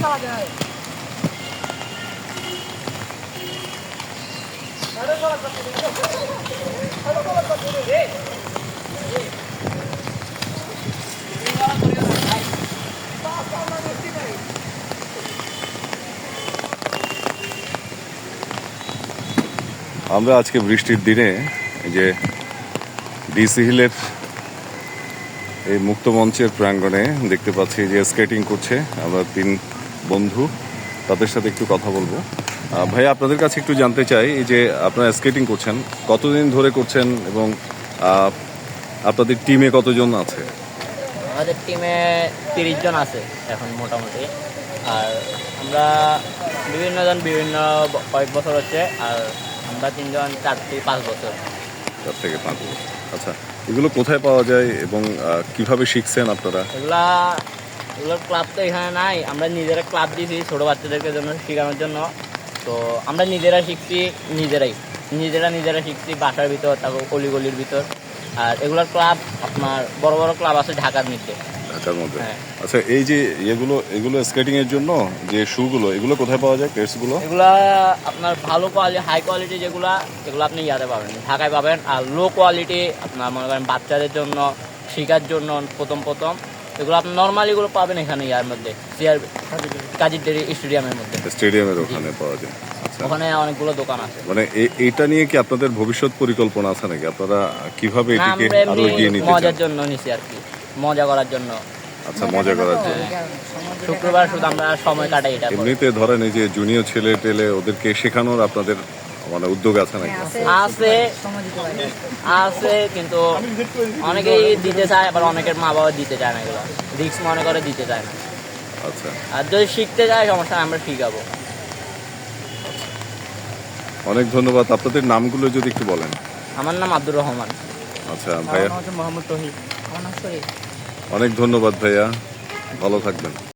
আমরা আজকে বৃষ্টির দিনে যে ডিসি হিলের এই মুক্ত মঞ্চের প্রাঙ্গণে দেখতে পাচ্ছি যে স্কেটিং করছে আমরা 3 বন্ধু, তাদের সাথে একটু কথা বলবো। ভাই, আপনাদের কাছে একটু জানতে চাই, এই যে আপনারা স্কেটিং করছেন কতদিন ধরে করছেন এবং আপনাদের টিমে কতজন আছে? আমাদের টিমে 30 জন আছে এখন মোটামুটি। আর আমরা বিভিন্ন কয়েক বছর হচ্ছে, আর আমরা 3 জন 4 থেকে 5 বছর। 4 থেকে 5 বছর। আচ্ছা, এগুলো কোথায় পাওয়া যায় এবং কিভাবে শিখছেন আপনারা? এগুলোর ক্লাব তো এখানে নাই, আমরা নিজেরা ক্লাব দিয়েছি ছোটো বাচ্চাদেরকে জন্য শেখানোর জন্য। তো আমরা নিজেরা শিখছি, নিজেরা শিখছি বাসার ভিতর, তারপর গলির ভিতর। আর এগুলোর ক্লাব আপনার বড় বড় ক্লাব আছে ঢাকার মধ্যে। হ্যাঁ। আচ্ছা, এই যে এগুলো স্কেটিং এর জন্য যে শুগুলো, এগুলো কোথায় পাওয়া যায়? কেটসগুলো এগুলা আপনার ভালো কোয়ালিটি, হাই কোয়ালিটি এগুলো আপনি ইয়াতে পাবেন, ঢাকায় পাবেন। আর লো কোয়ালিটি আপনার মনে করেন বাচ্চাদের জন্য শেখার জন্য প্রথম এগুলো আপনি নর্মালি এগুলো পাবেন এখানে ইয়ার মধ্যে, কাজীর স্টেডিয়ামের মধ্যে, স্টেডিয়ামের ওখানে পাওয়া যায়। ওখানে অনেকগুলো দোকান আছে। মানে এটা নিয়ে কি আপনাদের ভবিষ্যৎ পরিকল্পনা আছে নাকি? আপনারা কিভাবে এটিকে আরো এগিয়ে নিতে চান? মজার জন্য নিছি আর কি, মজা করার জন্য। আচ্ছা, মজা করার জন্য। শুক্রবার শুধু আমরা সময় কাটাই এটা। এমনিতে ধরেন এই যে জুনিয়র ছেলে টেলে ওদেরকে শেখানোর আপনাদের মানে উদ্যোগ আছে নাকি? আছে কিন্তু অনেকেই দিতে চায়, আবার অনেকের মা বাবা দিতে চায় না, এগুলো রিস্ক মনে করে দিতে চায় না। আচ্ছা, আর যদি শিখতে যায় সমস্যা আমরা শিখাবো। অনেক ধন্যবাদ। আপনাদের নামগুলো যদি একটু বলেন। আমার নাম আব্দুর রহমান। আচ্ছা ভাইয়া, মোহাম্মদ তহিদ। আমার নাম শরীফ। অনেক ধন্যবাদ ভাইয়া, ভালো থাকবেন।